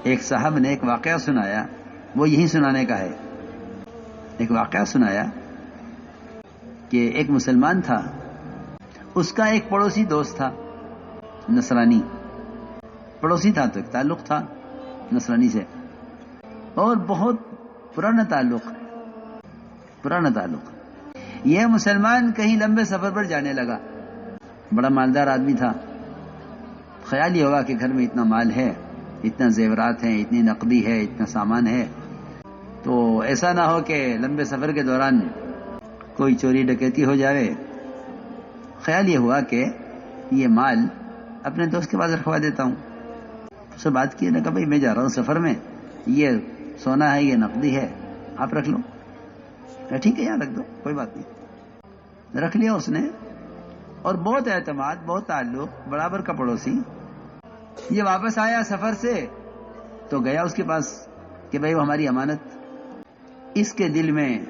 ایک صاحب نے ایک واقعہ سنایا، وہ یہی سنانے کا ہے. ایک واقعہ سنایا کہ ایک مسلمان تھا، اس کا ایک پڑوسی دوست تھا نصرانی. پڑوسی تھا تو ایک تعلق تھا نصرانی سے، اور بہت پرانا تعلق. یہ مسلمان کہیں لمبے سفر پر جانے لگا. بڑا مالدار آدمی تھا. خیال یہ ہوا کہ گھر میں اتنا مال ہے، اتنا زیورات ہیں، اتنی نقدی ہے، اتنا سامان ہے، تو ایسا نہ ہو کہ لمبے سفر کے دوران کوئی چوری ڈکیتی ہو جائے. خیال یہ ہوا کہ یہ مال اپنے دوست کے پاس رکھوا دیتا ہوں. اس سے بات کی، نے کہا بھائی میں جا رہا ہوں سفر میں، یہ سونا ہے، یہ نقدی ہے، آپ رکھ لو. ٹھیک ہے یہاں رکھ دو، کوئی بات نہیں. رکھ لیا اس نے، اور بہت اعتماد، بہت تعلق، برابر کا پڑوسی. یہ واپس آیا سفر سے تو گیا اس کے پاس کہ بھائی وہ ہماری امانت. اس کے دل میں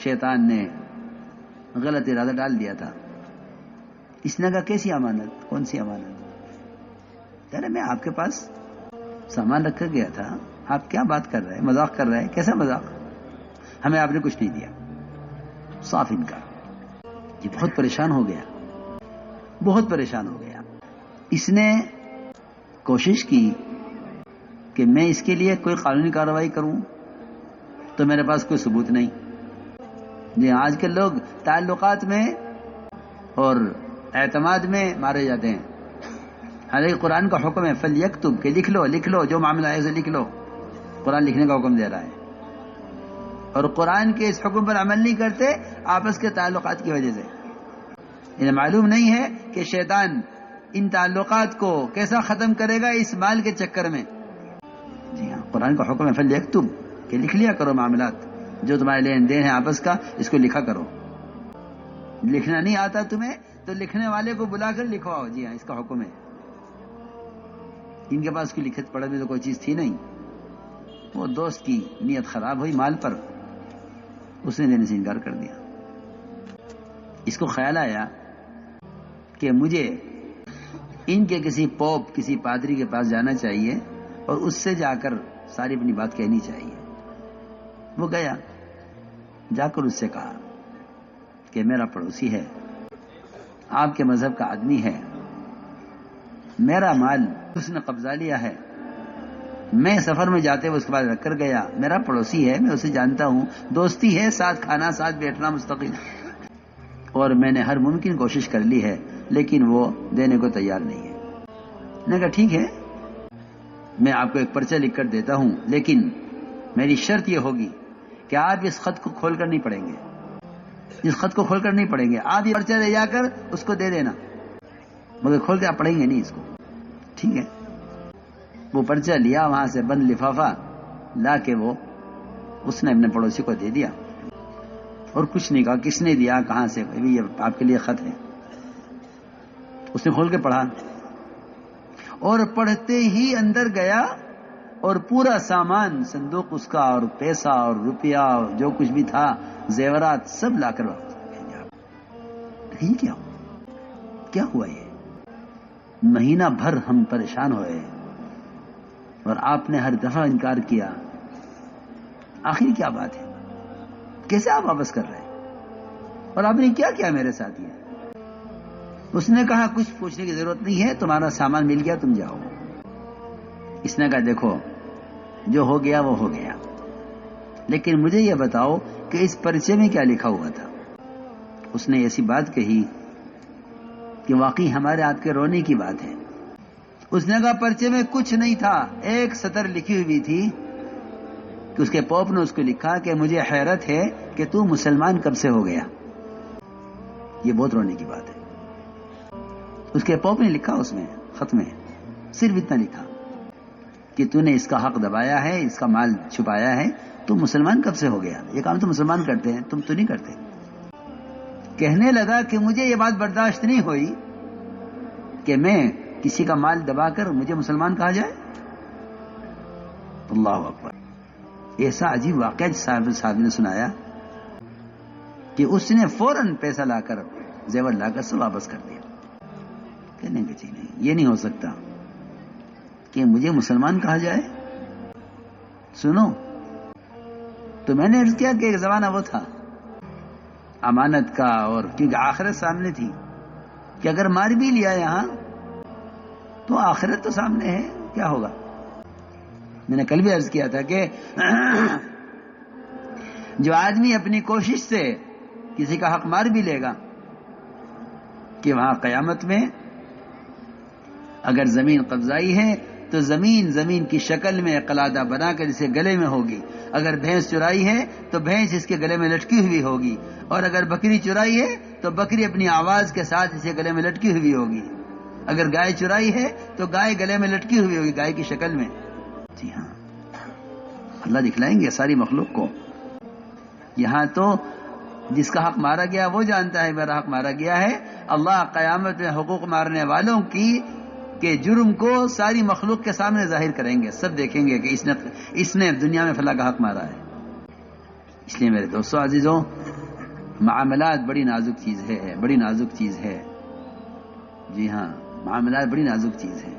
شیطان نے غلط ارادہ ڈال دیا تھا. اس نے کہا کیسی امانت، کون سی امانت؟ یار میں آپ کے پاس سامان رکھ کر گیا تھا، آپ کیا بات کر رہے ہیں، مذاق کر رہے ہیں؟ کیسا مذاق؟ ہمیں آپ نے کچھ نہیں دیا. صاف انکار. یہ بہت پریشان ہو گیا. اس نے کوشش کی کہ میں اس کے لیے کوئی قانونی کارروائی کروں، تو میرے پاس کوئی ثبوت نہیں. جی آج کل لوگ تعلقات میں اور اعتماد میں مارے جاتے ہیں. حالانکہ قرآن کا حکم ہے فَلْيَكْتُبْ، کہ لکھ لو جو معاملہ ہے اسے لکھ لو. قرآن لکھنے کا حکم دے رہا ہے، اور قرآن کے اس حکم پر عمل نہیں کرتے آپس کے تعلقات کی وجہ سے. انہیں معلوم نہیں ہے کہ شیطان ان تعلقات کو کیسا ختم کرے گا اس مال کے چکر میں. جی ہاں، قرآن کا حکم ہے فَلْيَكْتُبْ، کہ لکھ لیا کرو معاملات جو تمہارے لین دین ہے آپس کا، اس کو لکھا کرو. لکھنا نہیں آتا تمہیں تو لکھنے والے کو بلا کر لکھواؤ. جی ہاں، اس کا حکم ہے. ان کے پاس کوئی لکھت پڑھت میں تو کوئی چیز تھی نہیں. وہ دوست کی نیت خراب ہوئی مال پر، اس نے دینے سے انکار کر دیا. اس کو خیال آیا کہ مجھے ان کے کسی پوپ، کسی پادری کے پاس جانا چاہیے اور اس سے جا کر ساری اپنی بات کہنی چاہیے. وہ گیا، جا کر اس سے کہا کہ میرا پڑوسی ہے، آپ کے مذہب کا آدمی ہے، میرا مال اس نے قبضہ لیا ہے، میں سفر میں جاتے ہوئے اس کے پاس رکھ کر گیا، میرا پڑوسی ہے، میں اسے جانتا ہوں، دوستی ہے، ساتھ کھانا، ساتھ بیٹھنا مستقل، اور میں نے ہر ممکن کوشش کر لی ہے لیکن وہ دینے کو تیار نہیں ہے. میں نے کہا ٹھیک ہے، میں آپ کو ایک پرچہ لکھ کر دیتا ہوں، لیکن میری شرط یہ ہوگی کہ آپ اس خط کو کھول کر نہیں پڑھیں گے. آپ یہ پرچہ لے جا کر اس کو دے دینا، مگر کھول کے آپ پڑھیں گے نہیں اس کو. ٹھیک ہے. وہ پرچہ لیا، وہاں سے بند لفافہ لا کے وہ اس نے اپنے پڑوسی کو دے دیا، اور کچھ نہیں کہا کس نے دیا، کہاں سے، یہ آپ کے لیے خط ہے. اس نے کھول کے پڑھا، اور پڑھتے ہی اندر گیا اور پورا سامان، صندوق اس کا، اور پیسہ اور روپیہ اور جو کچھ بھی تھا، زیورات، سب لا کر واپس. یہ کیا ہوا؟ یہ مہینہ بھر ہم پریشان ہوئے اور آپ نے ہر دفعہ انکار کیا، آخر کیا بات ہے؟ کیسے آپ واپس کر رہے ہیں؟ اور آپ نے کیا کیا میرے ساتھ؟ یہ اس نے کہا کچھ پوچھنے کی ضرورت نہیں ہے، تمہارا سامان مل گیا، تم جاؤ. اس نے کہا دیکھو جو ہو گیا وہ ہو گیا، لیکن مجھے یہ بتاؤ کہ اس پرچے میں کیا لکھا ہوا تھا. اس نے ایسی بات کہی کہ واقعی ہمارے آپ کے رونے کی بات ہے. اس نے کہا پرچے میں کچھ نہیں تھا، ایک سطر لکھی ہوئی تھی کہ اس کے پوپ نے اس کو لکھا کہ مجھے حیرت ہے کہ تو مسلمان کب سے ہو گیا. یہ بہت رونے کی بات ہے. اس کے پوپ نے لکھا اس میں خط میں صرف اتنا لکھا کہ تو نے اس کا حق دبایا ہے، اس کا مال چھپایا ہے، تو مسلمان کب سے ہو گیا؟ یہ کام تو مسلمان کرتے ہیں، تم تو نہیں کرتے. کہنے لگا کہ مجھے یہ بات برداشت نہیں ہوئی کہ میں کسی کا مال دبا کر مجھے مسلمان کہا جائے. اللہ اکبر. ایسا عجیب واقعہ صاحب نے سنایا کہ اس نے فوراً پیسہ لا کر، زیور لا کر سب واپس کر دیا. کہنے کہ جی نہیں، یہ نہیں ہو سکتا، کہ مجھے مسلمان کہا جائے؟ سنو، تو میں نے عرض کیا کہ ایک زمانہ وہ تھا امانت کا، اور کیونکہ آخرت سامنے تھی کہ اگر مار بھی لیا یہاں تو آخرت تو سامنے ہے، کیا ہوگا؟ میں نے کل بھی عرض کیا تھا کہ جو آدمی اپنی کوشش سے کسی کا حق مار بھی لے گا کہ وہاں قیامت میں اگر زمین قبضائی ہے تو زمین کی شکل میں قلادہ بنا کر اسے گلے میں ہوگی، اگر بھینس چرائی ہے تو بھینس اس کے گلے میں لٹکی ہوئی ہوگی، اور اگر بکری چرائی ہے تو بکری اپنی آواز کے ساتھ اسے گلے میں لٹکی ہوئی ہوگی، اگر گائے چرائی ہے تو گائے گلے میں لٹکی ہوئی ہوگی، گائے کی شکل میں۔ جی ہاں، اللہ دکھلائیں گے ساری مخلوق کو۔ یہاں تو جس کا حق مارا گیا وہ جانتا ہے میرا حق مارا گیا ہے، اللہ قیامت میں حقوق مارنے والوں کی کہ جرم کو ساری مخلوق کے سامنے ظاہر کریں گے، سب دیکھیں گے کہ اس نے دنیا میں فلاں کا حق مارا ہے۔ اس لیے میرے دوستو عزیزوں، معاملات بڑی نازک چیز ہے، بڑی نازک چیز ہے۔ جی ہاں، معاملات بڑی نازک چیز ہے۔